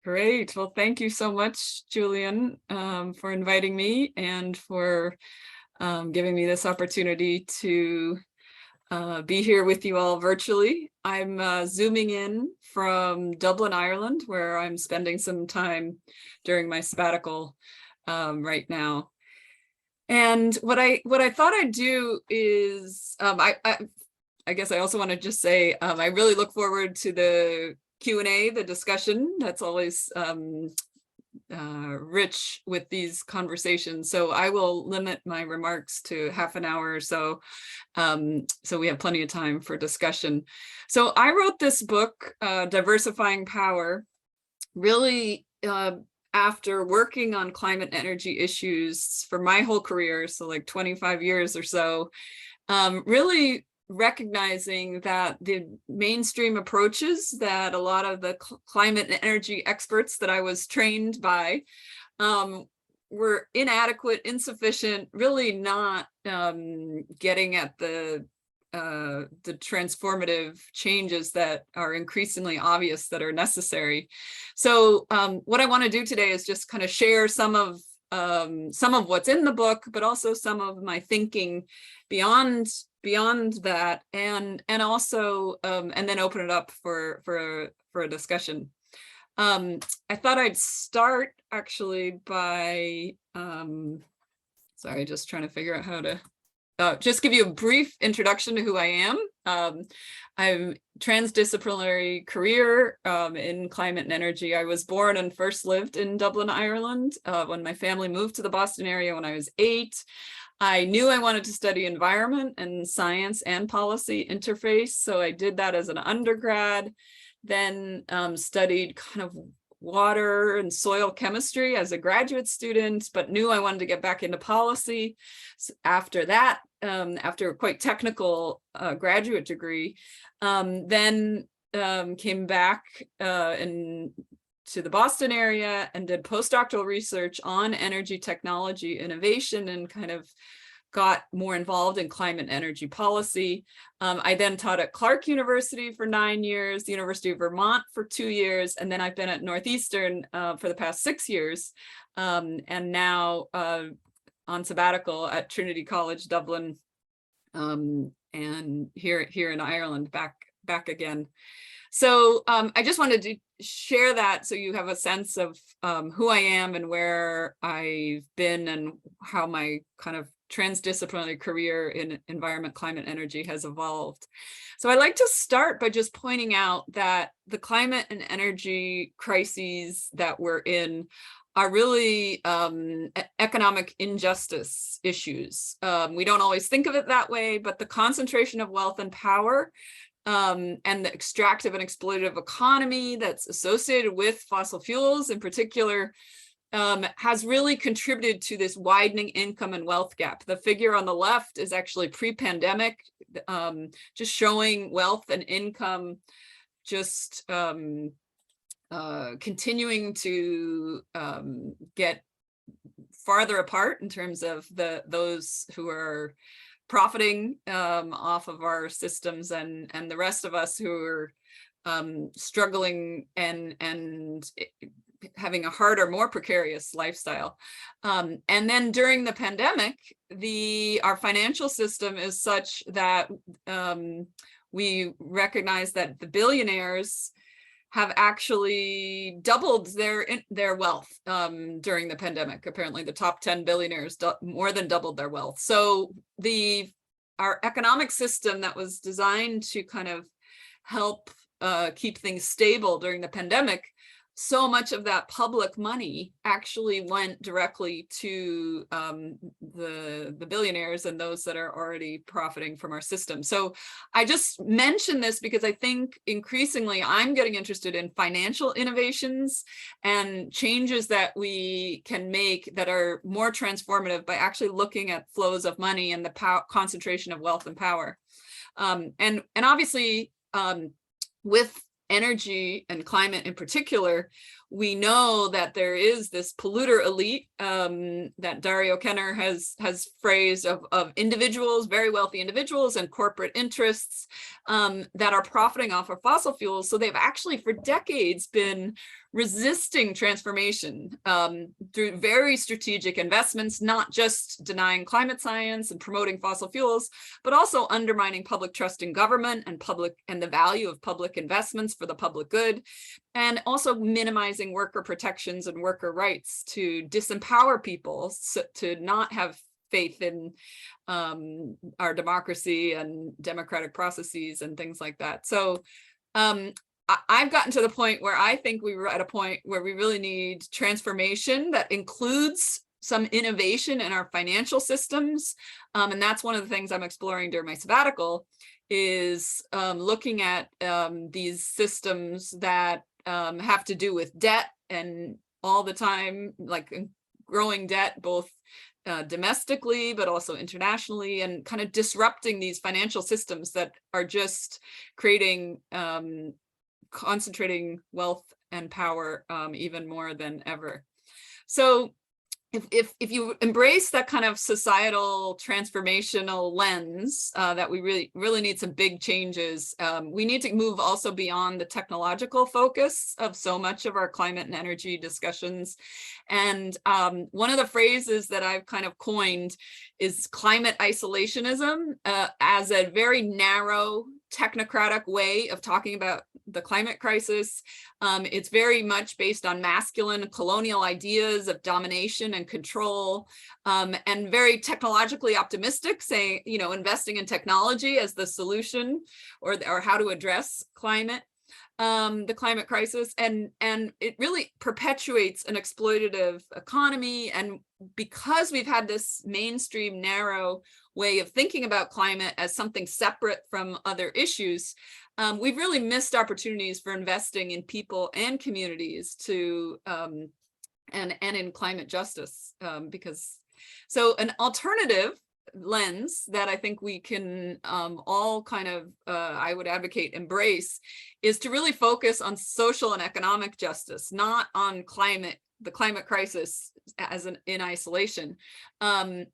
Great. Well, thank you so much, Julian, for inviting me and for giving me this opportunity to be here with you all virtually. I'm zooming in from Dublin, Ireland, where I'm spending some time during my sabbatical right now. And what I thought I'd do is, I guess I also want to just say, I really look forward to the Q&A, the discussion. That's always rich with these conversations. So I will limit my remarks to half an hour or so, so we have plenty of time for discussion. So I wrote this book, Diversifying Power, really after working on climate and energy issues for my whole career, so like 25 years or so, really recognizing that the mainstream approaches that a lot of the climate and energy experts that I was trained by were inadequate, insufficient, really not getting at the transformative changes that are increasingly obvious that are necessary. So what I want to do today is just kind of share some of what's in the book, but also some of my thinking beyond that, and also and then open it up for a discussion. I thought I'd start actually by sorry, just trying to figure out how to just give you a brief introduction to who I am. I'm transdisciplinary career in climate and energy. I was born and first lived in Dublin, Ireland, when my family moved to the Boston area when I was 8. I knew I wanted to study environment and science and policy interface, so I did that as an undergrad, then studied kind of water and soil chemistry as a graduate student, but knew I wanted to get back into policy. So after that, after a quite technical graduate degree, then came back to the Boston area and did postdoctoral research on energy technology innovation and kind of got more involved in climate and energy policy. I then taught at Clark University for 9 years, the University of Vermont for 2 years, and then I've been at Northeastern for the past 6 years, and now on sabbatical at Trinity College, Dublin, and here in Ireland, back again. So I just wanted to share that so you have a sense of who I am and where I've been and how my kind of transdisciplinary career in environment, climate, energy has evolved. So I'd like to start by just pointing out that the climate and energy crises that we're in are really economic injustice issues. We don't always think of it that way, but the concentration of wealth and power and the extractive and exploitative economy that's associated with fossil fuels in particular has really contributed to this widening income and wealth gap. The figure on the left is actually pre-pandemic, just showing wealth and income just continuing to get farther apart in terms of those who are profiting off of our systems and the rest of us who are struggling and having a harder, more precarious lifestyle. And then during the pandemic, our financial system is such that we recognize that the billionaires have actually doubled their wealth during the pandemic. Apparently the top 10 billionaires more than doubled their wealth. So our economic system that was designed to kind of help keep things stable during the pandemic, so much of that public money actually went directly to the billionaires and those that are already profiting from our system. So I just mention this because I think increasingly I'm getting interested in financial innovations and changes that we can make that are more transformative by actually looking at flows of money and the concentration of wealth and power. And obviously with energy and climate in particular, we know that there is this polluter elite that Dario Kenner has phrased of individuals, very wealthy individuals and corporate interests that are profiting off of fossil fuels. So they've actually for decades been resisting transformation through very strategic investments, not just denying climate science and promoting fossil fuels, but also undermining public trust in government and the value of public investments for the public good, and also minimizing worker protections and worker rights to disempower people to not have faith in our democracy and democratic processes and things like that. So I've gotten to the point where I think we were at a point where we really need transformation that includes some innovation in our financial systems. And that's one of the things I'm exploring during my sabbatical, is looking at these systems that have to do with debt, and all the time, like growing debt, both domestically, but also internationally, and kind of disrupting these financial systems that are just creating, concentrating wealth and power even more than ever. So if you embrace that kind of societal transformational lens, that we really need some big changes, we need to move also beyond the technological focus of so much of our climate and energy discussions. And one of the phrases that I've kind of coined is climate isolationism, as a very narrow technocratic way of talking about the climate crisis. It's very much based on masculine colonial ideas of domination and control, and very technologically optimistic, saying, you know, investing in technology as the solution or how to address the climate crisis, and it really perpetuates an exploitative economy. And because we've had this mainstream narrow way of thinking about climate as something separate from other issues, we've really missed opportunities for investing in people and communities to and in climate justice, because so an alternative lens that I think we can all kind of, I would advocate, embrace, is to really focus on social and economic justice, not on the climate crisis as in isolation. And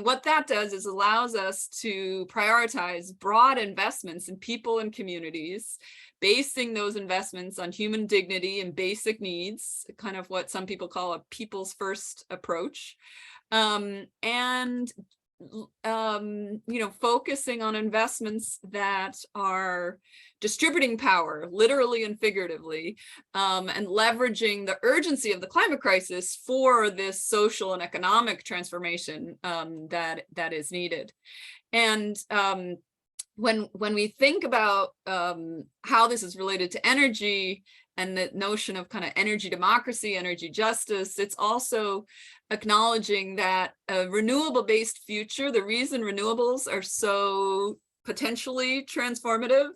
what that does is allows us to prioritize broad investments in people and communities, basing those investments on human dignity and basic needs, kind of what some people call a people's first approach. And you know, focusing on investments that are distributing power, literally and figuratively, and leveraging the urgency of the climate crisis for this social and economic transformation that is needed. And when we think about how this is related to energy and the notion of kind of energy democracy, energy justice, it's also acknowledging that a renewable-based future, the reason renewables are so potentially transformative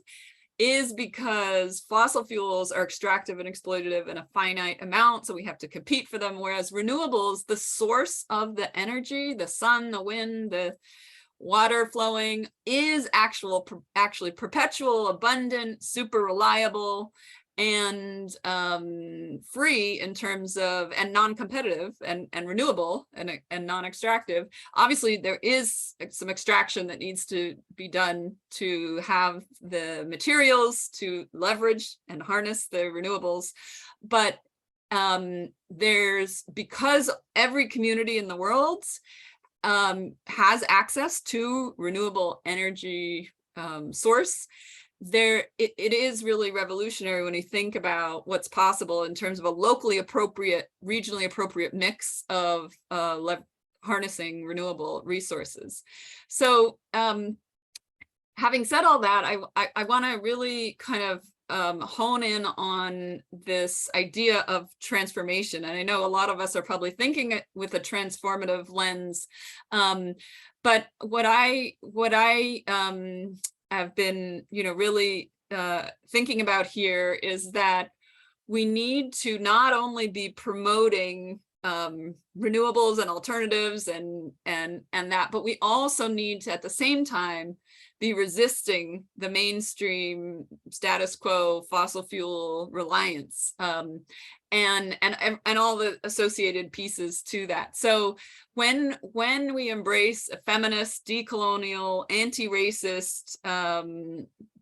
is because fossil fuels are extractive and exploitative in a finite amount, so we have to compete for them, whereas renewables, the source of the energy, the sun, the wind, the water flowing, is actually perpetual, abundant, super reliable, and free in terms of, and non-competitive, and renewable, and non-extractive. Obviously, there is some extraction that needs to be done to have the materials to leverage and harness the renewables. But because every community in the world has access to renewable energy source, it is really revolutionary when you think about what's possible in terms of a locally appropriate, regionally appropriate mix of harnessing renewable resources. So having said all that, I want to really kind of hone in on this idea of transformation. And I know a lot of us are probably thinking it with a transformative lens, but what I have been, you know, really thinking about here is that we need to not only be promoting renewables and alternatives and that, but we also need to at the same time be resisting the mainstream status quo fossil fuel reliance, and all the associated pieces to that. So when we embrace a feminist, decolonial, anti-racist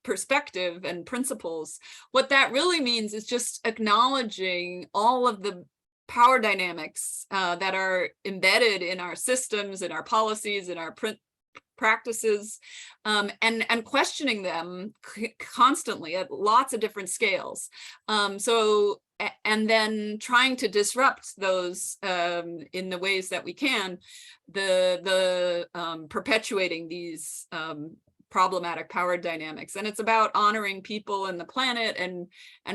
perspective and principles, what that really means is just acknowledging all of the power dynamics that are embedded in our systems, in our policies, in our practices, and questioning them constantly at lots of different scales. And then trying to disrupt those in the ways that we can, perpetuating these problematic power dynamics. And it's about honoring people and the planet and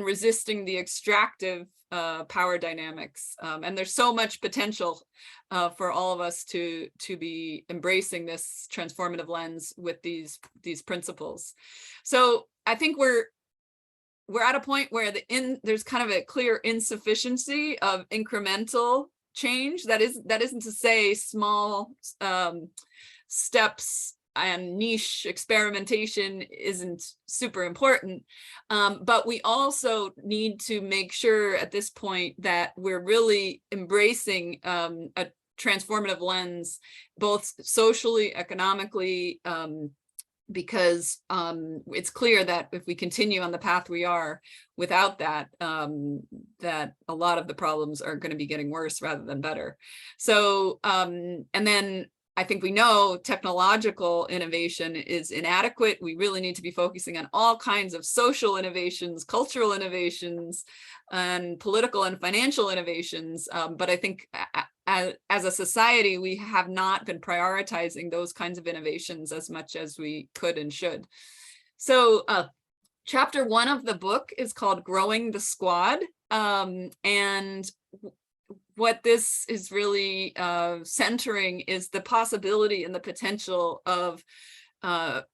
resisting the extractive power dynamics. And there's so much potential for all of us to be embracing this transformative lens with these principles. So I think we're at a point where there's kind of a clear insufficiency of incremental change. That isn't to say small steps and niche experimentation isn't super important, but we also need to make sure at this point that we're really embracing a transformative lens, both socially, economically, because it's clear that if we continue on the path we are without that, that a lot of the problems are going to be getting worse rather than better. So, and then I think we know technological innovation is inadequate. We really need to be focusing on all kinds of social innovations, cultural innovations, and political and financial innovations. But I think as a society, we have not been prioritizing those kinds of innovations as much as we could and should. So chapter 1 of the book is called Growing the Squad. And what this is really centering is the possibility and the potential of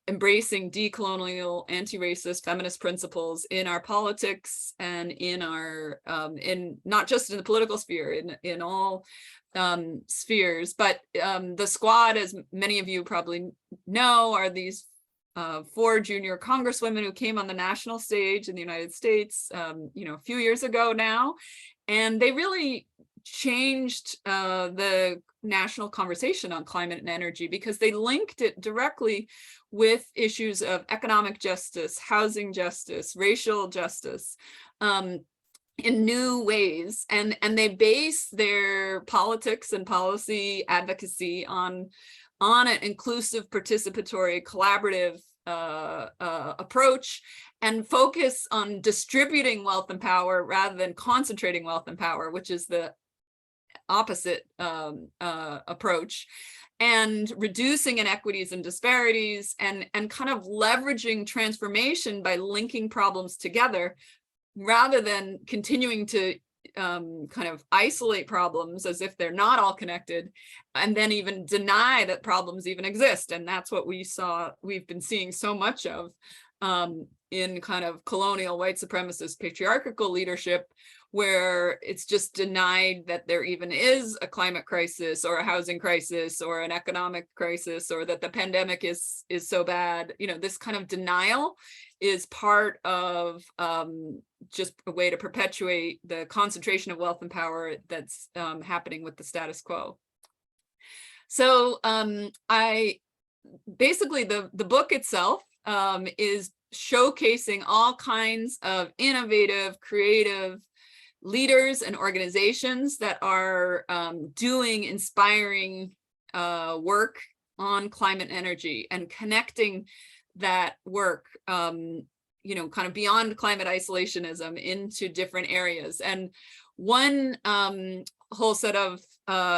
embracing decolonial, anti-racist, feminist principles in our politics and in our, in not just in the political sphere, in all spheres. But the squad, as many of you probably know, are these 4 junior congresswomen who came on the national stage in the United States, a few years ago now, and they really changed the national conversation on climate and energy because they linked it directly with issues of economic justice, housing justice, racial justice, in new ways, and they base their politics and policy advocacy on an inclusive, participatory, collaborative approach, and focus on distributing wealth and power rather than concentrating wealth and power, which is the opposite approach, and reducing inequities and disparities, and kind of leveraging transformation by linking problems together rather than continuing to kind of isolate problems as if they're not all connected, and then even deny that problems even exist. And that's what we've been seeing so much of in kind of colonial white supremacist patriarchal leadership, where it's just denied that there even is a climate crisis or a housing crisis or an economic crisis, or that the pandemic is so bad. This kind of denial is part of just a way to perpetuate the concentration of wealth and power that's happening with the status quo. So basically the book itself is showcasing all kinds of innovative, creative leaders and organizations that are doing inspiring work on climate and energy, and connecting that work, kind of beyond climate isolationism into different areas. And one whole set of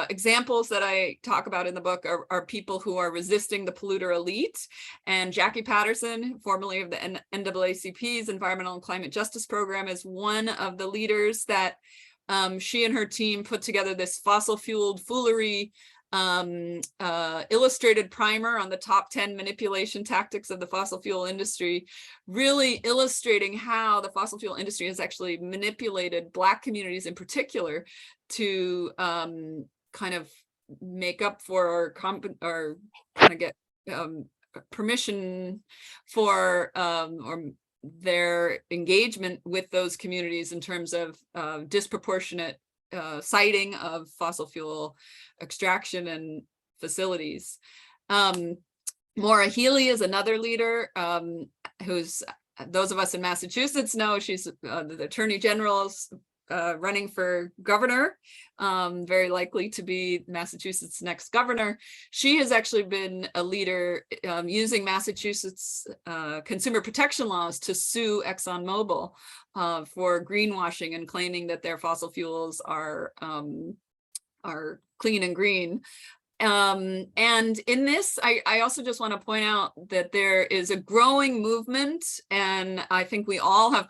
examples that I talk about in the book are people who are resisting the polluter elite. And Jackie Patterson, formerly of the NAACP's Environmental and Climate Justice Program, is one of the leaders that she and her team put together this fossil fueled foolery illustrated primer on the top 10 manipulation tactics of the fossil fuel industry, really illustrating how the fossil fuel industry has actually manipulated Black communities in particular to kind of make up for or kind of get permission for or their engagement with those communities in terms of disproportionate siting of fossil fuel extraction and facilities. Maura Healey is another leader who's, those of us in Massachusetts know, she's the Attorney General's running for governor, very likely to be Massachusetts' next governor. She has actually been a leader using Massachusetts consumer protection laws to sue ExxonMobil for greenwashing and claiming that their fossil fuels are clean and green. And in this, I also just want to point out that there is a growing movement, and I think we all have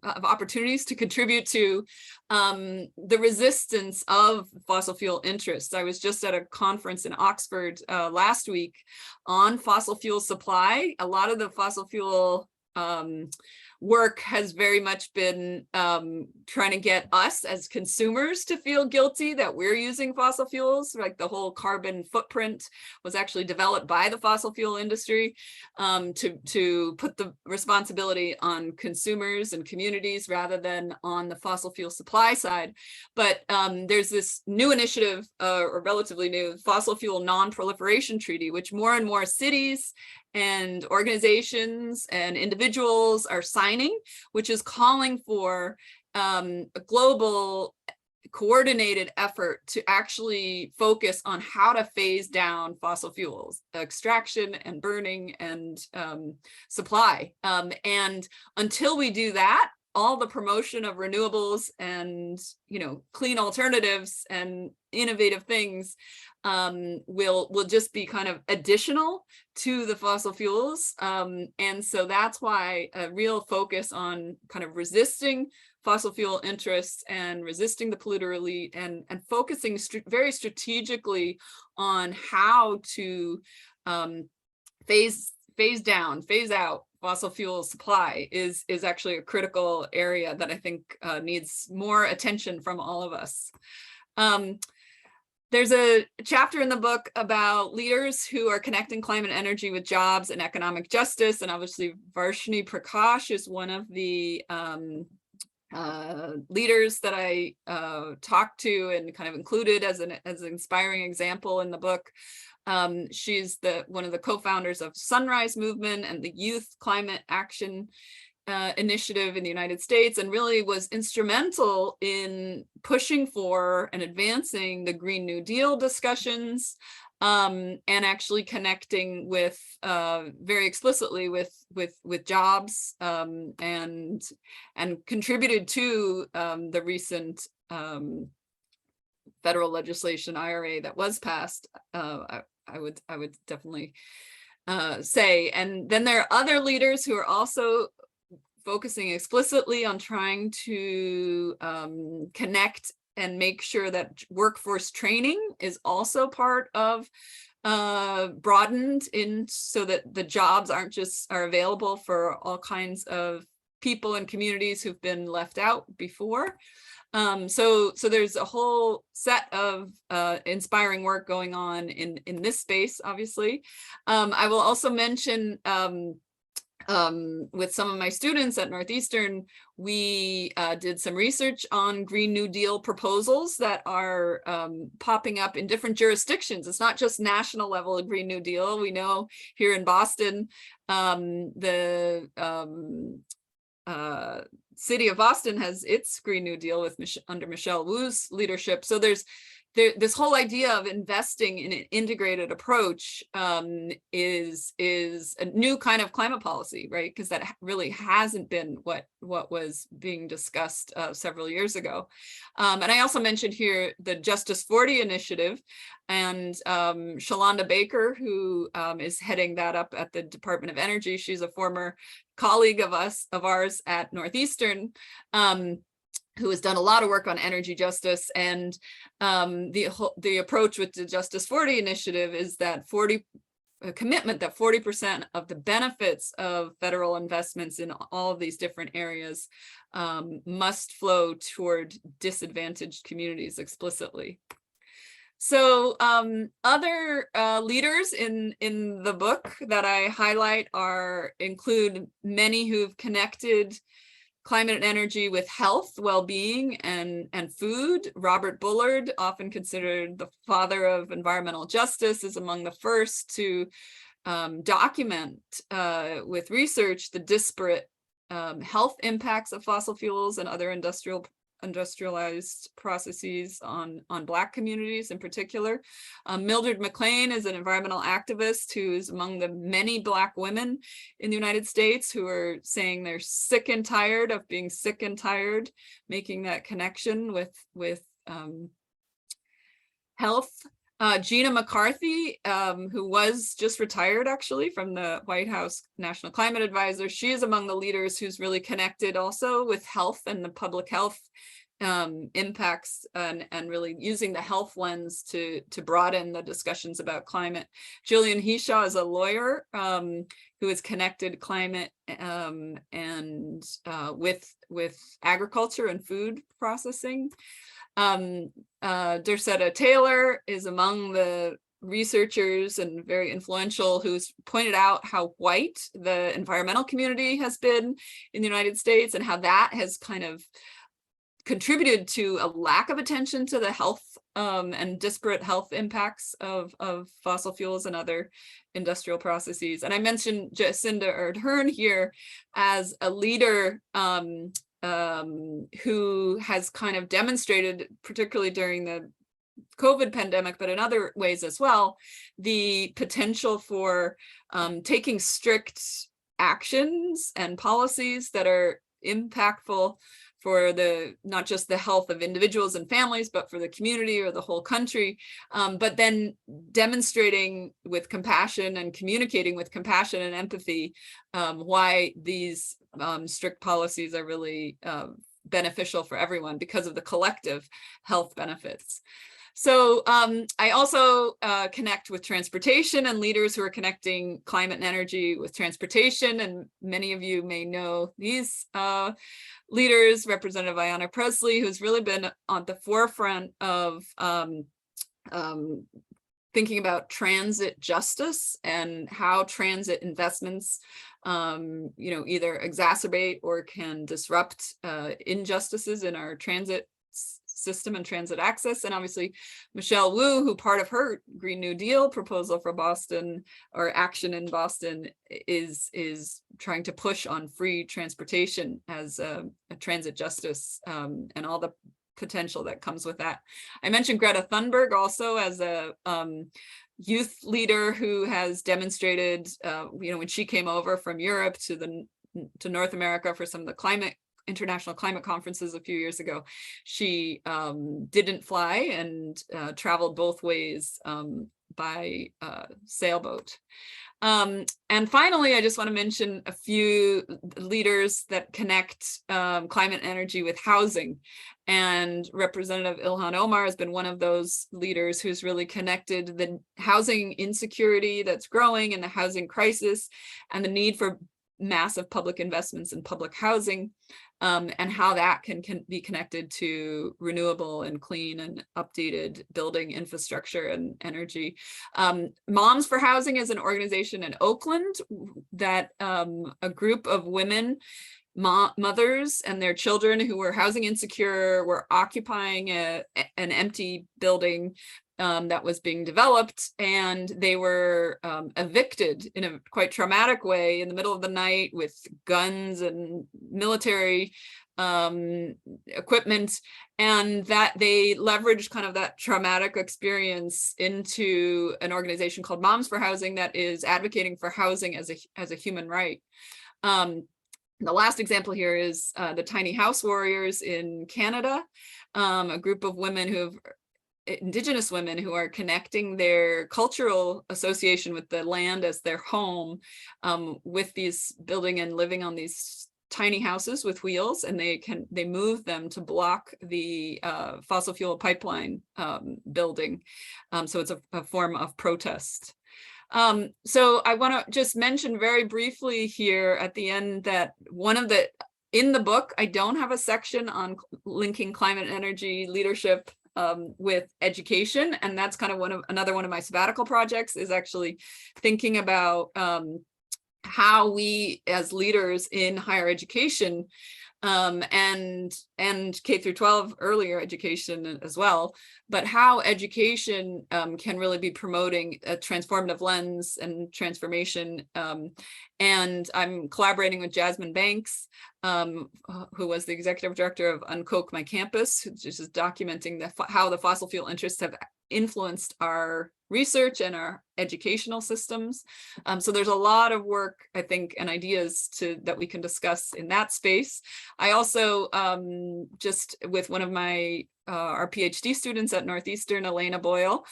opportunities to contribute to the resistance of fossil fuel interests. I was just at a conference in Oxford last week on fossil fuel supply. A lot of the fossil fuel work has very much been trying to get us as consumers to feel guilty that we're using fossil fuels. Like the whole carbon footprint was actually developed by the fossil fuel industry to put the responsibility on consumers and communities rather than on the fossil fuel supply side. But there's this new initiative, or relatively new, Fossil Fuel Non-Proliferation Treaty, which more and more cities and organizations and individuals are signing, which is calling for a global coordinated effort to actually focus on how to phase down fossil fuels, extraction and burning and supply. And until we do that, all the promotion of renewables and, you know, clean alternatives and innovative things will just be kind of additional to the fossil fuels. And so that's why a real focus on kind of resisting fossil fuel interests and resisting the polluter elite and focusing very strategically on how to phase out fossil fuel supply is actually a critical area that I think needs more attention from all of us. There's a chapter in the book about leaders who are connecting climate energy with jobs and economic justice. And obviously Varshini Prakash is one of the leaders that I talked to and kind of included as an inspiring example in the book. She's one of the co-founders of Sunrise Movement and the Youth Climate Action Initiative in the United States, and really was instrumental in pushing for and advancing the Green New Deal discussions, and actually connecting with very explicitly with jobs, and contributed to the recent federal legislation IRA that was passed. I would definitely say. And then there are other leaders who are also focusing explicitly on trying to connect and make sure that workforce training is also part of broadened in, so that the jobs are available for all kinds of people and communities who've been left out before. So there's a whole set of inspiring work going on in this space, obviously. I will also mention with some of my students at Northeastern, we did some research on Green New Deal proposals that are popping up in different jurisdictions. It's not just national level of Green New Deal. We know here in Boston, the city of Boston has its Green New Deal under Michelle Wu's leadership. So there's this whole idea of investing in an integrated approach is a new kind of climate policy, right? Because that really hasn't been what was being discussed several years ago. And I also mentioned here the Justice 40 initiative, and Shalonda Baker, who is heading that up at the Department of Energy. She's a former colleague of ours at Northeastern. who has done a lot of work on energy justice. And the approach with the Justice 40 initiative is that a commitment that 40% of the benefits of federal investments in all of these different areas must flow toward disadvantaged communities explicitly. So other leaders in the book that I highlight include many who've connected climate and energy with health, well-being, and food. Robert Bullard, often considered the father of environmental justice, is among the first to document with research the disparate health impacts of fossil fuels and other industrialized processes on Black communities in particular. Mildred McLean is an environmental activist who is among the many Black women in the United States who are saying they're sick and tired of being sick and tired, making that connection with health. Gina McCarthy, who was just retired actually from the White House National Climate Advisor, she is among the leaders who's really connected also with health and the public health impacts and really using the health lens to broaden the discussions about climate. Julian Hishaw is a lawyer who has connected climate and with agriculture and food processing. Dercetta Taylor is among the researchers and very influential who's pointed out how white the environmental community has been in the United States and how that has kind of contributed to a lack of attention to the health and disparate health impacts of fossil fuels and other industrial processes. And I mentioned Jacinda Ardern here as a leader who has kind of demonstrated, particularly during the COVID pandemic, but in other ways as well, the potential for taking strict actions and policies that are impactful for not just the health of individuals and families, but for the community or the whole country, but then demonstrating with compassion and communicating with compassion and empathy why these strict policies are really beneficial for everyone because of the collective health benefits. So I also connect with transportation and leaders who are connecting climate and energy with transportation. And many of you may know these leaders, Representative Ayanna Pressley, who's really been on the forefront of thinking about transit justice and how transit investments either exacerbate or can disrupt injustices in our transit system and transit access. And obviously Michelle Wu, who part of her Green New Deal proposal for Boston or action in Boston is trying to push on free transportation as a transit justice and all the potential that comes with that. I mentioned Greta Thunberg also as a youth leader who has demonstrated, when she came over from Europe to North America for some of the international climate conferences a few years ago, she didn't fly and traveled both ways by sailboat. And finally, I just want to mention a few leaders that connect climate and energy with housing. And Representative Ilhan Omar has been one of those leaders who's really connected the housing insecurity that's growing and the housing crisis and the need for massive public investments in public housing and how that can be connected to renewable and clean and updated building infrastructure and energy. Moms for Housing is an organization in Oakland that a group of women, mothers and their children who were housing insecure were occupying an empty building that was being developed, and they were evicted in a quite traumatic way in the middle of the night with guns and military equipment, and that they leveraged kind of that traumatic experience into an organization called Moms for Housing that is advocating for housing as a human right. The last example here is the Tiny House Warriors in Canada, a group of women Indigenous women who are connecting their cultural association with the land as their home with these building and living on these tiny houses with wheels, and they move them to block the fossil fuel pipeline building. So it's a form of protest. So I want to just mention very briefly here at the end that in the book, I don't have a section on linking climate and energy leadership with education. And that's kind of another one of my sabbatical projects, is actually thinking about how we as leaders in higher education and K through 12 earlier education as well, but how education can really be promoting a transformative lens and transformation. And I'm collaborating with Jasmine Banks, who was the executive director of Uncoke My Campus, which is documenting how the fossil fuel interests have influenced our research and our educational systems. So there's a lot of work, I think, and ideas that we can discuss in that space. I also, just with one of our PhD students at Northeastern, Elena Boyle,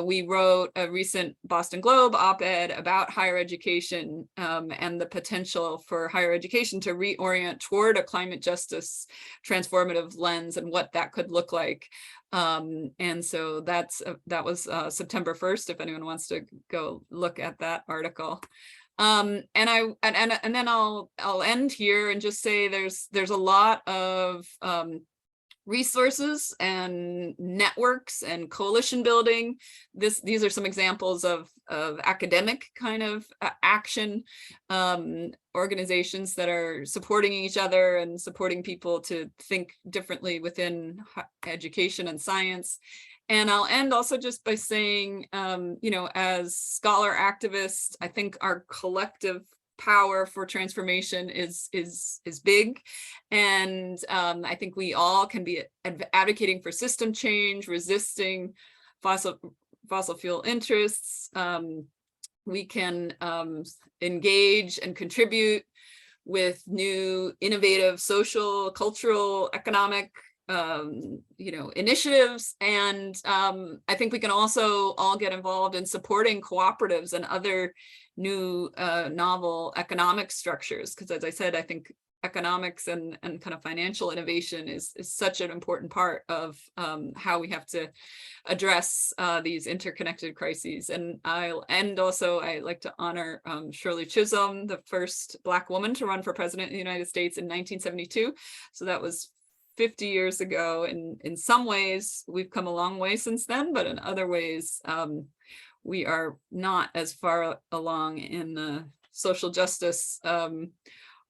we wrote a recent Boston Globe op-ed about higher education and the potential for higher education to reorient toward a climate justice transformative lens and what that could look like. And so that was September 1st, if anyone wants to go look at that article. And then I'll end here and just say there's a lot of resources and networks and coalition building. These are some examples of academic kind of action, organizations that are supporting each other and supporting people to think differently within education and science. And I'll end also just by saying, as scholar activists, I think our collective power for transformation is big, and I think we all can be advocating for system change, resisting fossil fuel interests. We can engage and contribute with new innovative social, cultural, economic initiatives, and I think we can also all get involved in supporting cooperatives and other new novel economic structures, because as I said, I think economics and kind of financial innovation is such an important part of how we have to address these interconnected crises. And I'll end also, I like to honor Shirley Chisholm, the first Black woman to run for president in the United States in 1972. So that was 50 years ago. And in some ways, we've come a long way since then, but in other ways, we are not as far along in the social justice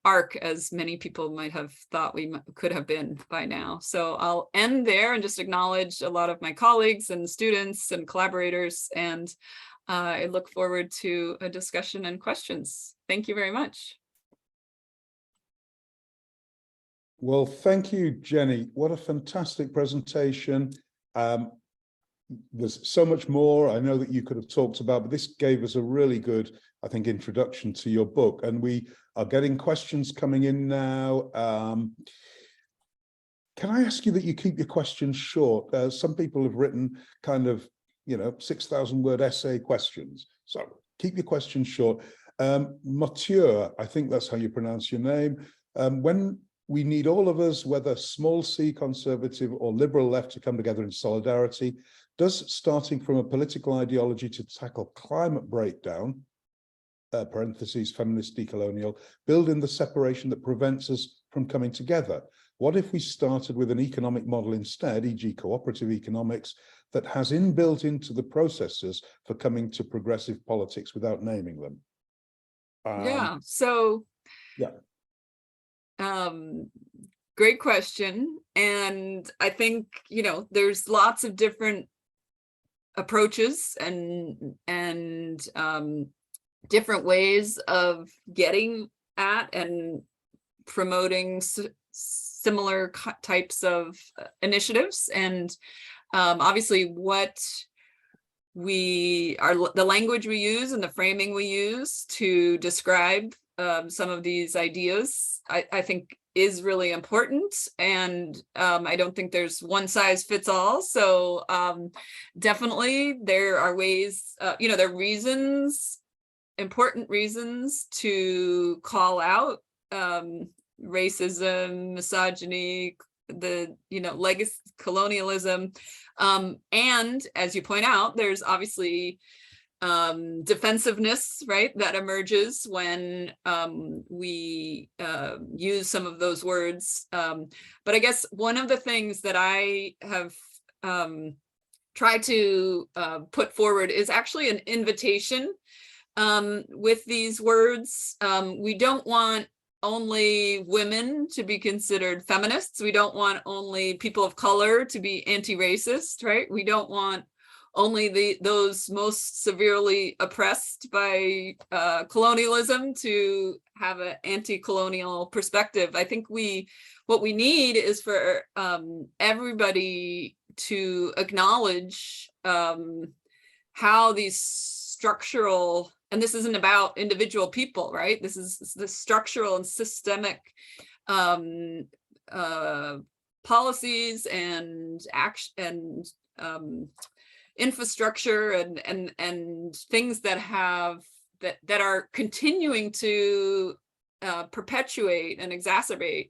arc as many people might have thought we could have been by now. So I'll end there and just acknowledge a lot of my colleagues and students and collaborators, and I look forward to a discussion and questions. Thank you very much. Well, thank you, Jenny. What a fantastic presentation. There's so much more I know that you could have talked about, but this gave us a really good, I think, introduction to your book. And we are getting questions coming in now. Can I ask you that you keep your questions short? Some people have written kind of, 6,000 word essay questions. So keep your questions short. Mathieu, I think that's how you pronounce your name. When we need all of us, whether small c conservative or liberal left, to come together in solidarity, does starting from a political ideology to tackle climate breakdown, parentheses, feminist, decolonial, build in the separation that prevents us from coming together? What if we started with an economic model instead, e.g. cooperative economics, that has inbuilt into the processes for coming to progressive politics without naming them? Great question. And I think, there's lots of different approaches and different ways of getting at and promoting similar types of initiatives. And obviously the language we use and the framing we use to describe some of these ideas, I think is really important. And I don't think there's one size fits all. So definitely there are ways, there are reasons, important reasons to call out racism, misogyny, the, legacy colonialism. And as you point out, there's obviously defensiveness, right, that emerges when we use some of those words. But I guess one of the things that I have tried to put forward is actually an invitation with these words. We don't want only women to be considered feminists. We don't want only people of color to be anti-racist, right? We don't want only those most severely oppressed by colonialism to have an anti-colonial perspective. I think what we need is for everybody to acknowledge how these structural, and this isn't about individual people, right? This is the structural and systemic policies and action and infrastructure and things that are continuing to perpetuate and exacerbate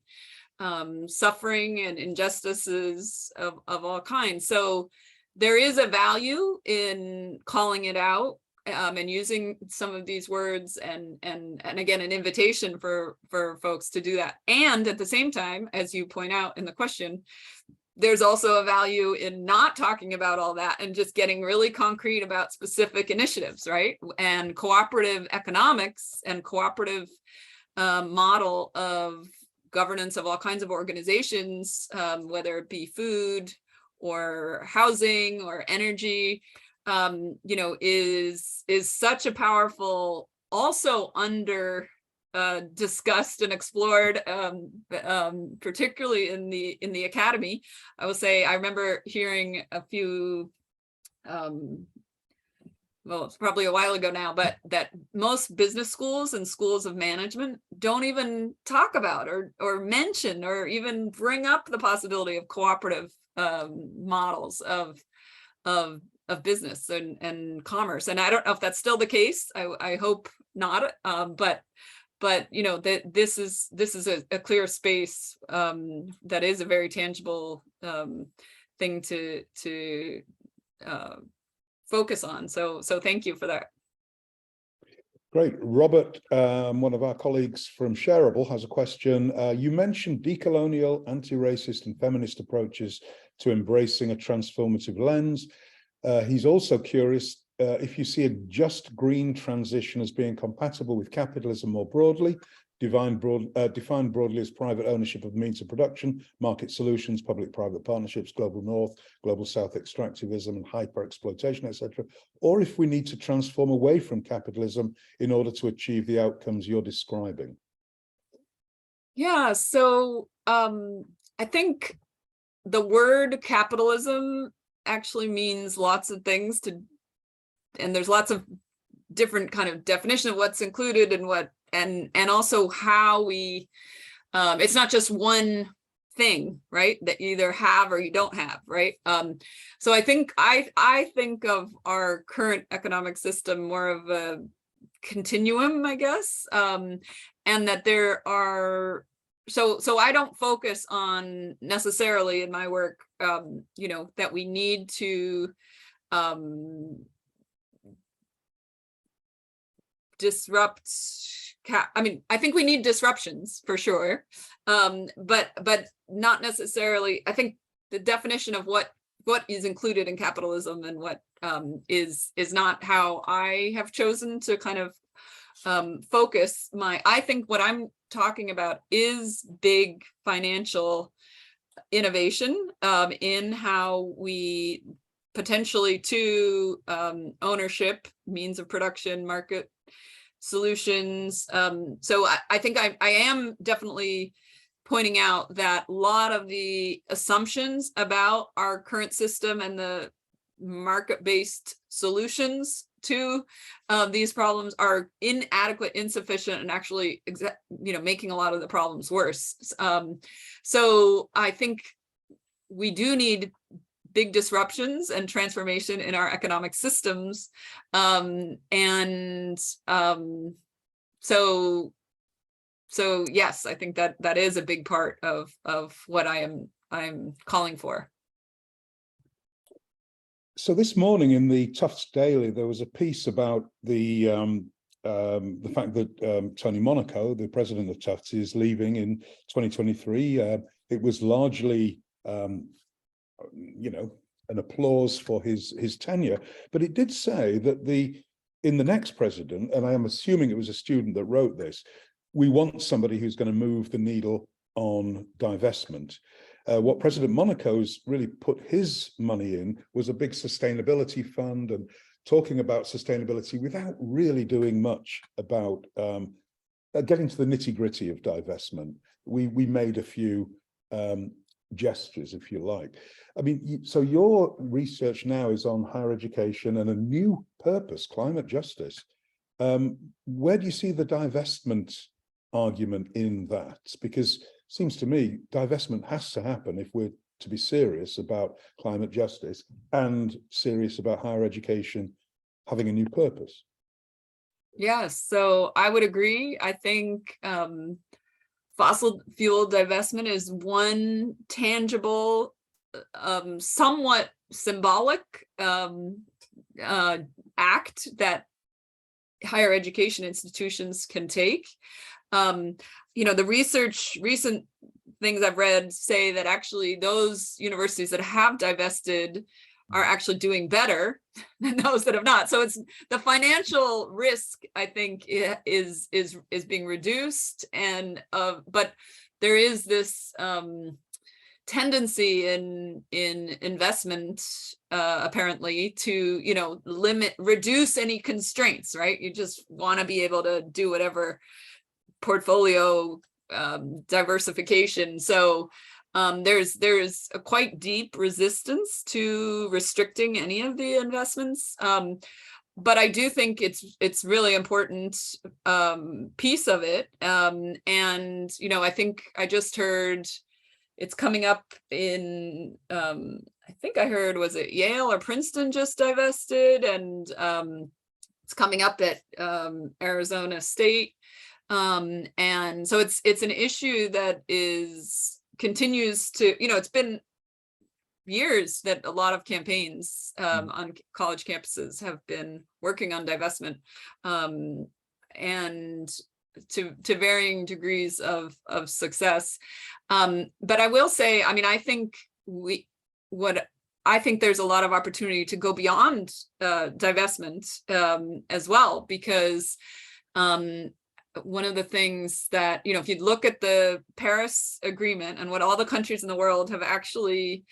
suffering and injustices of all kinds. So there is a value in calling it out and using some of these words, and again, an invitation for folks to do that. And at the same time, as you point out in the question, there's also a value in not talking about all that and just getting really concrete about specific initiatives, right? And cooperative economics and cooperative model of governance of all kinds of organizations, whether it be food or housing or energy, is such a powerful, also under discussed and explored, particularly in the academy. I will say, I remember hearing a few, well, it's probably a while ago now, but that most business schools and schools of management don't even talk about or mention or even bring up the possibility of cooperative models of business and commerce. And I don't know if that's still the case. I hope not. But that this is a clear space that is a very tangible thing to focus on. So thank you for that. Great. Robert, one of our colleagues from Shareable, has a question. You mentioned decolonial, anti-racist and feminist approaches to embracing a transformative lens. He's also curious if you see a just green transition as being compatible with capitalism more broadly, defined broadly as private ownership of means of production, market solutions, public-private partnerships, global north, global south extractivism and hyper-exploitation, etc., or if we need to transform away from capitalism in order to achieve the outcomes you're describing. Yeah, so I think the word capitalism actually means lots of things and there's lots of different kind of definition of what's included and what, and also how we, it's not just one thing, right, that you either have or you don't have, right? So I think I think of our current economic system more of a continuum, I guess, and that there are, so I don't focus on necessarily in my work, that we need to disrupt. I think we need disruptions for sure, but not necessarily. I think the definition of what is included in capitalism and what is not how I have chosen to kind of focus my. I think what I'm talking about is big financial innovation in how we potentially to ownership, means of production, market solutions. So I think I am definitely pointing out that a lot of the assumptions about our current system and the market-based solutions to these problems are inadequate, insufficient, and actually making a lot of the problems worse. So I think we do need big disruptions and transformation in our economic systems. So So yes, I think that that is a big part of what I'm calling for. So this morning in the Tufts Daily, there was a piece about the fact that Tony Monaco, the president of Tufts, is leaving in 2023. It was largely, you know, an applause for his tenure, but it did say that in the next president, and I am assuming it was a student that wrote this, we want somebody who's going to move the needle on divestment. What President Monaco's really put his money in was a big sustainability fund and talking about sustainability without really doing much about getting to the nitty-gritty of divestment. We made a few gestures, if you like. I mean, so your research now is on higher education and a new purpose, climate justice. Where do you see the divestment argument in that? Because it seems to me divestment has to happen if we're to be serious about climate justice and serious about higher education having a new purpose. Yes, so I would agree. I think fossil fuel divestment is one tangible, somewhat symbolic act that higher education institutions can take. You know, the recent things I've read say that actually those universities that have divested are actually doing better than those that have not. So it's the financial risk, I think, is being reduced, and but there is this tendency in investment apparently to, you know, reduce any constraints, right? You just want to be able to do whatever portfolio diversification. So there's a quite deep resistance to restricting any of the investments. But I do think it's really important piece of it. And, you know, I think I just heard it's coming up in, I think I heard, was it Yale or Princeton just divested, and it's coming up at Arizona State. And so it's an issue that continues to, you know, it's been years that a lot of campaigns on college campuses have been working on divestment, and to varying degrees of success. But I will say, I mean, I think there's a lot of opportunity to go beyond divestment as well, because one of the things that, you know, if you look at the Paris Agreement and what all the countries in the world have actually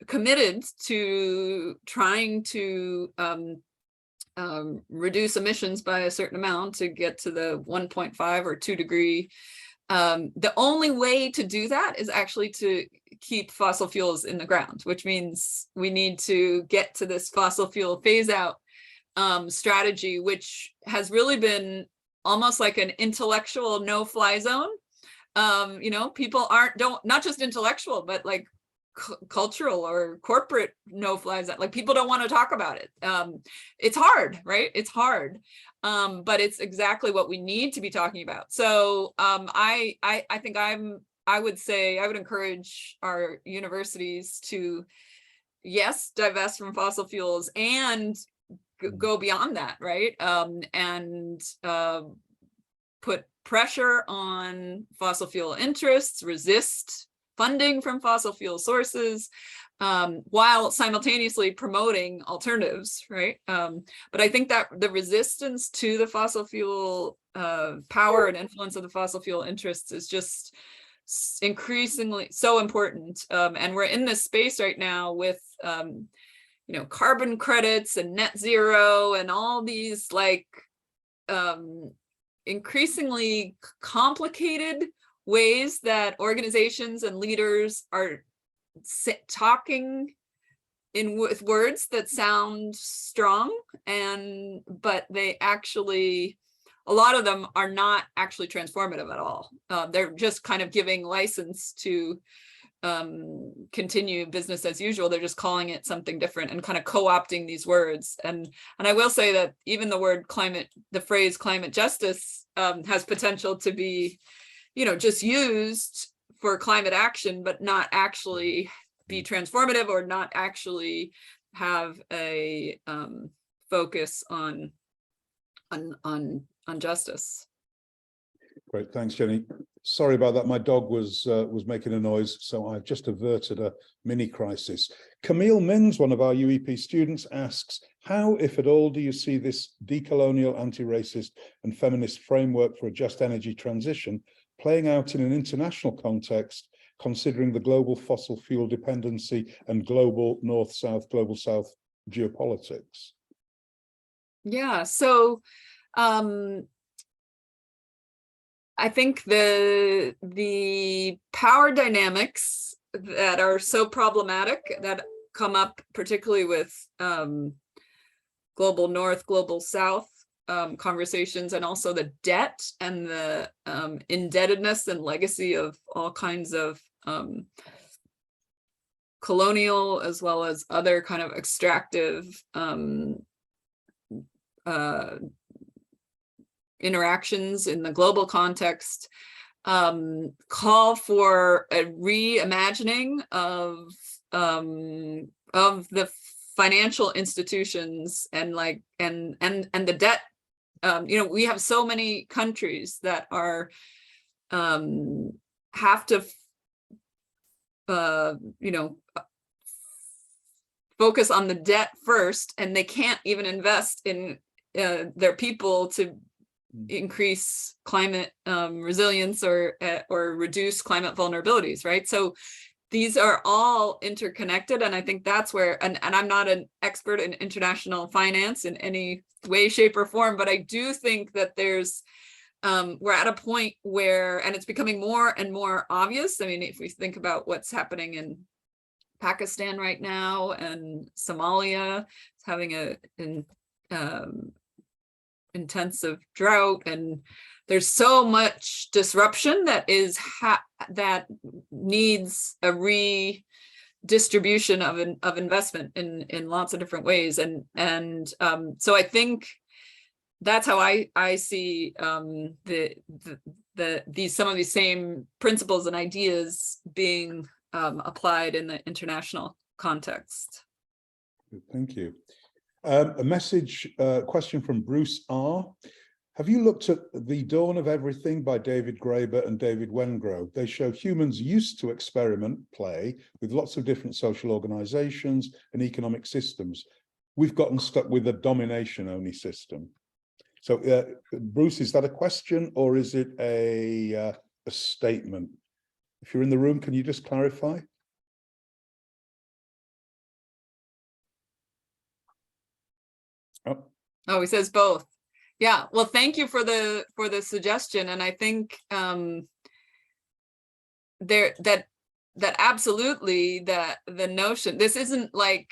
committed to trying to reduce emissions by a certain amount to get to the 1.5 or 2 degree, the only way to do that is actually to keep fossil fuels in the ground, which means we need to get to this fossil fuel phase out strategy, which has really been almost like an intellectual no-fly zone. You know, people not just intellectual, but like cultural or corporate no-fly zone. Like, people don't want to talk about it. It's hard, right? It's hard, but it's exactly what we need to be talking about. So I think I would encourage our universities to, yes, divest from fossil fuels and go beyond that, right? And put pressure on fossil fuel interests, resist funding from fossil fuel sources, while simultaneously promoting alternatives, right? But I think that the resistance to the fossil fuel power and influence of the fossil fuel interests is just increasingly so important. And we're in this space right now with you know, carbon credits and net zero and all these like increasingly complicated ways that organizations and leaders are talking with words that sound strong, but they actually, a lot of them are not actually transformative at all. They're just kind of giving license to continue business as usual. They're just calling it something different and kind of co-opting these words. And I will say that even the phrase climate justice has potential to be, just used for climate action, but not actually be transformative, or not actually have a focus on justice. Great, thanks, Jenny. Sorry about that. My dog was making a noise, so I've just averted a mini crisis. Camille Mins, one of our UEP students, asks, how, if at all, do you see this decolonial, anti-racist and feminist framework for a just energy transition playing out in an international context, considering the global fossil fuel dependency and global north-south, global south geopolitics? Yeah, so I think the power dynamics that are so problematic that come up particularly with global north, global south conversations, and also the debt and the indebtedness and legacy of all kinds of colonial as well as other kind of extractive interactions in the global context, call for a reimagining of the financial institutions and the debt. We have so many countries that are have to focus on the debt first, and they can't even invest in their people to increase climate resilience or reduce climate vulnerabilities, right? So these are all interconnected, and I think that's where, and I'm not an expert in international finance in any way, shape, or form, but I do think that there's we're at a point where, and it's becoming more and more obvious. I mean, if we think about what's happening in Pakistan right now, and Somalia is having an intensive drought, and there's so much disruption that is that needs a redistribution of investment in lots of different ways, and so I think that's how I see some of these same principles and ideas being applied in the international context. Thank you. A question from Bruce R. Have you looked at The Dawn of Everything by David Graeber and David Wengrow? They show humans used to experiment, play with lots of different social organizations and economic systems. We've gotten stuck with a domination-only system. So, Bruce, is that a question or is it a statement? If you're in the room, can you just clarify? Oh, he says both. Yeah, well, thank you for the suggestion, and I think that absolutely the notion, this isn't like,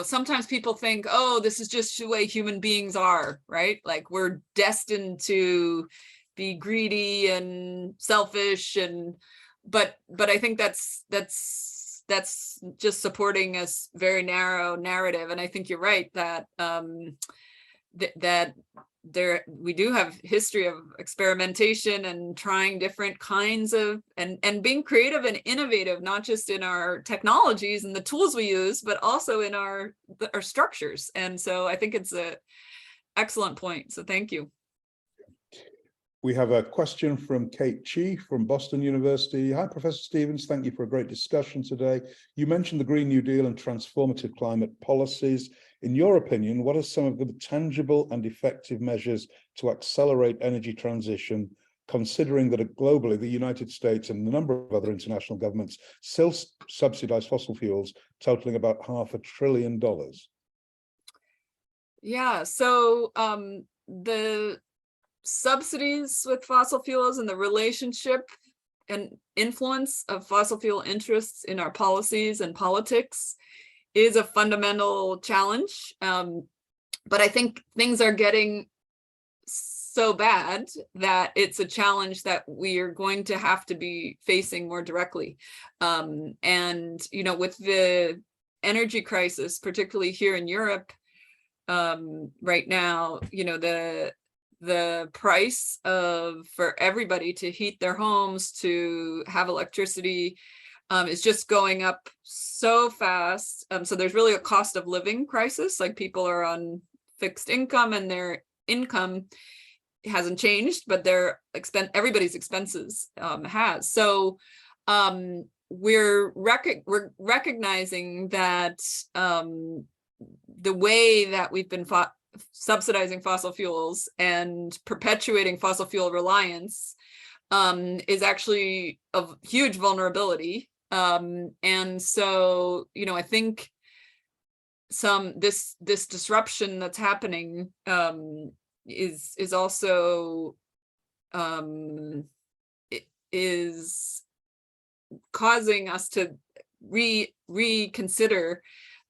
sometimes people think, oh, this is just the way human beings are, right? Like we're destined to be greedy and selfish, but I think that's just supporting a very narrow narrative. And I think you're right that that we do have history of experimentation and trying different kinds of and being creative and innovative, not just in our technologies and the tools we use, but also in our structures. And so I think it's an excellent point. So thank you. We have a question from Kate Chi from Boston University. Hi, Professor Stevens. Thank you for a great discussion today. You mentioned the Green New Deal and transformative climate policies. In your opinion, what are some of the tangible and effective measures to accelerate energy transition, considering that globally, the United States and a number of other international governments still subsidize fossil fuels, totaling about $500 billion? Yeah, so the subsidies with fossil fuels and the relationship and influence of fossil fuel interests in our policies and politics is a fundamental challenge. But I think things are getting so bad that it's a challenge that we are going to have to be facing more directly. And, you know, with the energy crisis, particularly here in Europe, right now, you know, the price for everybody to heat their homes, to have electricity, is just going up so fast. So there's really a cost of living crisis. Like, people are on fixed income and their income hasn't changed, but everybody's expenses has. So we're recognizing that the way that we've been subsidizing fossil fuels and perpetuating fossil fuel reliance is actually a huge vulnerability. And so, you know, I think this disruption that's happening is also is causing us to reconsider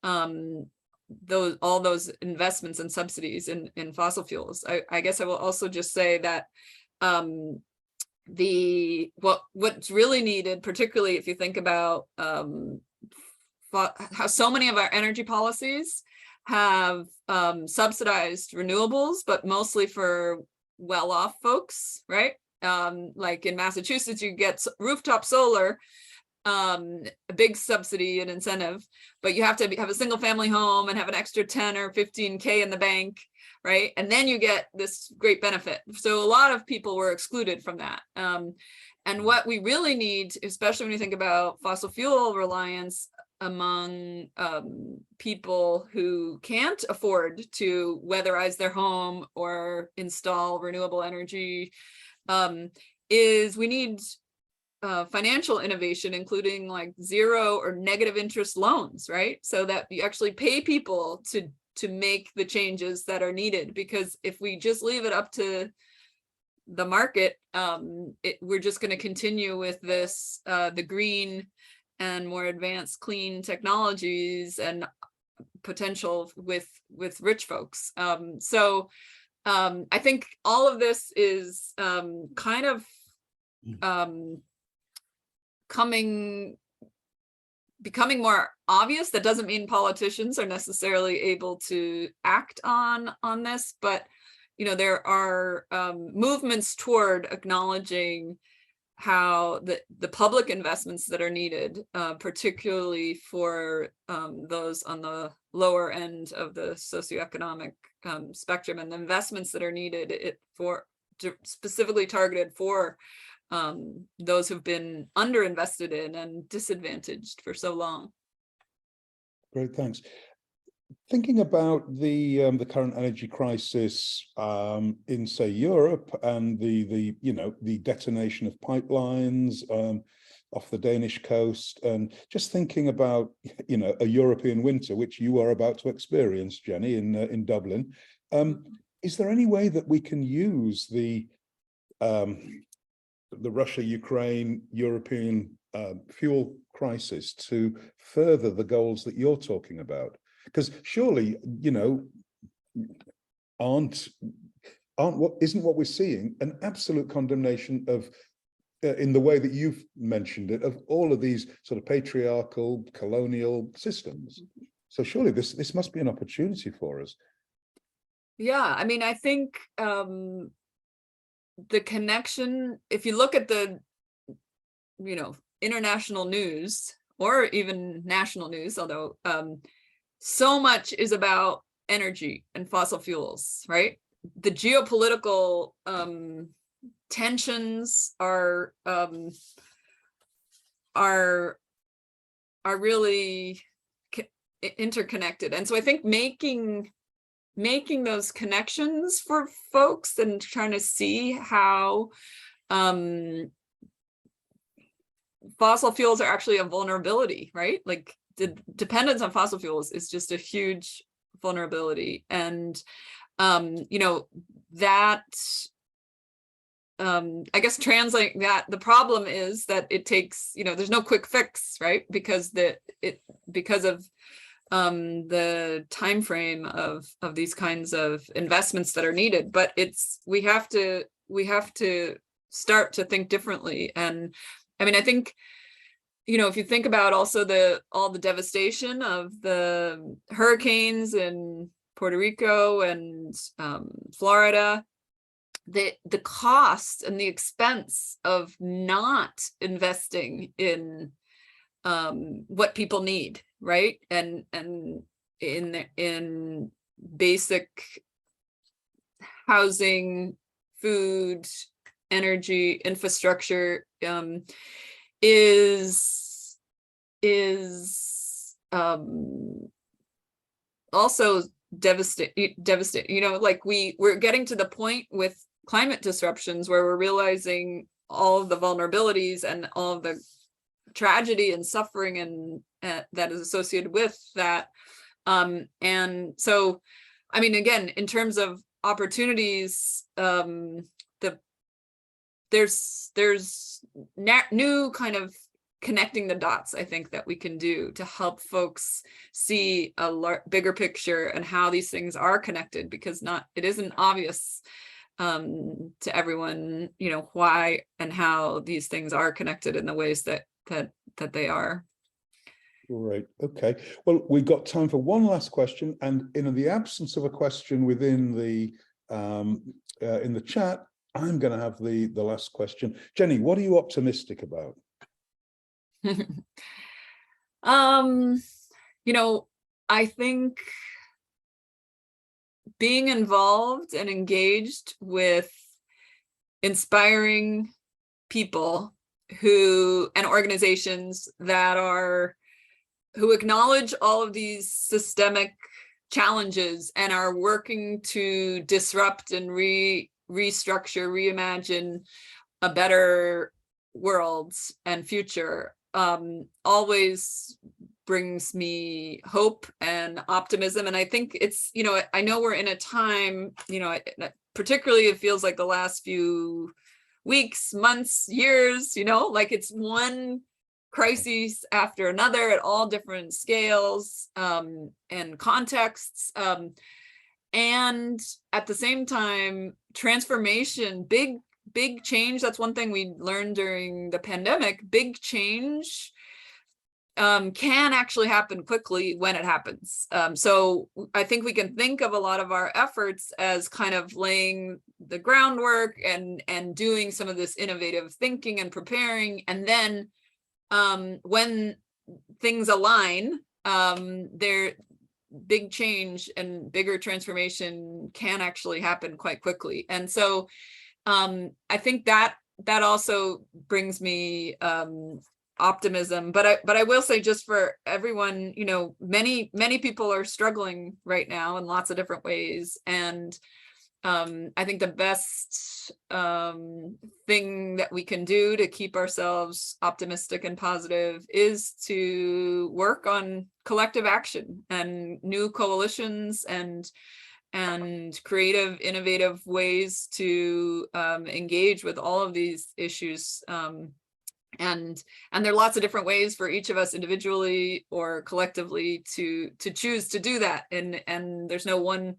all those investments and subsidies in fossil fuels. I guess I will also just say that what's really needed, particularly if you think about how so many of our energy policies have subsidized renewables, but mostly for well-off folks, right? Like in Massachusetts, you get rooftop solar, a big subsidy and incentive, but you have to have a single family home and have an extra 10 or 15K in the bank, right? And then you get this great benefit. So a lot of people were excluded from that. And what we really need, especially when you think about fossil fuel reliance among people who can't afford to weatherize their home or install renewable energy, is we need financial innovation, including like zero or negative interest loans, right? So that you actually pay people to make the changes that are needed. Because if we just leave it up to the market, we're just going to continue with this, the green and more advanced clean technologies and potential with rich folks. So I think all of this is kind of becoming more obvious. That doesn't mean politicians are necessarily able to act on this, but you know, there are movements toward acknowledging how the public investments that are needed, particularly for those on the lower end of the socioeconomic spectrum, and the investments that are needed specifically targeted for those who've been underinvested in and disadvantaged for so long. Great, thanks. Thinking about the current energy crisis in, say, Europe, and the detonation of pipelines off the Danish coast, and just thinking about a European winter, which you are about to experience, Jenny, in Dublin, is there any way that we can use the Russia-Ukraine European fuel crisis to further the goals that you're talking about? Because surely, isn't what we're seeing an absolute condemnation of, in the way that you've mentioned it, of all of these sort of patriarchal, colonial systems? So surely this must be an opportunity for us. Yeah, I mean, I think the connection, if you look at the, international news or even national news, although so much is about energy and fossil fuels, right? The geopolitical tensions are really interconnected, and so I think making those connections for folks and trying to see how fossil fuels are actually a vulnerability, right? Like, the dependence on fossil fuels is just a huge vulnerability. And, that, I guess translating that, the problem is that it takes, there's no quick fix, right? Because of the time frame of these kinds of investments that are needed. But we have to start to think differently. And I mean, I think, if you think about also all the devastation of the hurricanes in Puerto Rico and Florida, the cost and the expense of not investing in what people need, right? And in basic housing, food, energy, infrastructure, is also devastating. Like we're getting to the point with climate disruptions where we're realizing all of the vulnerabilities and all of the tragedy and suffering and that is associated with that. And so, I mean, again, in terms of opportunities, there's new kind of connecting the dots, I think, that we can do to help folks see a bigger picture and how these things are connected, because it isn't obvious to everyone, why and how these things are connected in the ways that they are. Right. Okay. Well, we've got time for one last question, and in the absence of a question within the in the chat, I'm going to have the last question. Jenny, what are you optimistic about? I think being involved and engaged with inspiring people and organizations who acknowledge all of these systemic challenges and are working to disrupt and restructure, reimagine a better world and future, always brings me hope and optimism. And I think it's, I know we're in a time, particularly it feels like the last few weeks, months, years, like it's one crises after another at all different scales and contexts. And at the same time, transformation, big change. That's one thing we learned during the pandemic. Big change can actually happen quickly when it happens. So I think we can think of a lot of our efforts as kind of laying the groundwork and doing some of this innovative thinking and preparing. And then when things align, big change and bigger transformation can actually happen quite quickly. And so I think that also brings me optimism. But I will say, just for everyone, many people are struggling right now in lots of different ways. And I think the best thing that we can do to keep ourselves optimistic and positive is to work on collective action and new coalitions and creative, innovative ways to engage with all of these issues. And there are lots of different ways for each of us individually or collectively to choose to do that. And there's no one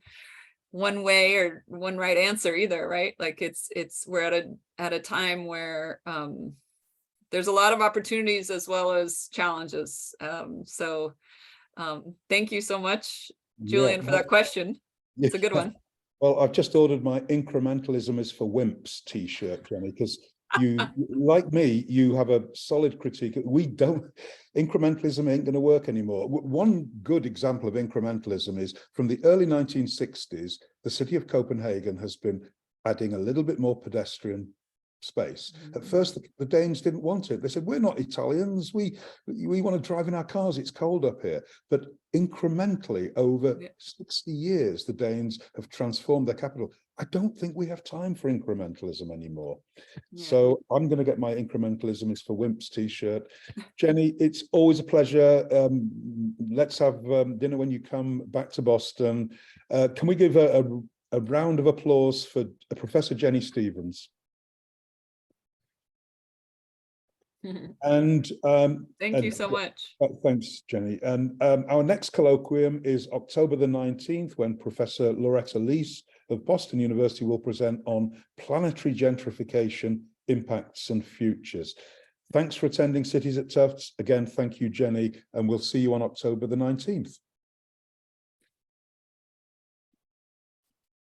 way or one right answer either, right? Like we're at a time where there's a lot of opportunities as well as challenges. So thank you so much, Julian, for that question. It's a good one. Well, I've just ordered my "Incrementalism is for Wimps" t-shirt, Jenny, because you, like me, you have a solid critique. Incrementalism ain't going to work anymore. One good example of incrementalism is from the early 1960s, the city of Copenhagen has been adding a little bit more pedestrian space. At first, the Danes didn't want it. They said, we're not Italians. We want to drive in our cars. It's cold up here. But incrementally, over 60 years, the Danes have transformed their capital. I don't think we have time for incrementalism anymore. Yeah. So I'm going to get my "Incrementalism is for Wimps" t-shirt. Jenny, it's always a pleasure. Let's have dinner when you come back to Boston. Can we give a round of applause for Professor Jenny Stevens? And Thank you so much. thanks, Jenny. And our next colloquium is October the 19th, when Professor Loretta Leese of Boston University will present on planetary gentrification, impacts and futures. Thanks for attending Cities at Tufts. Again, thank you, Jenny, and we'll see you on October the 19th.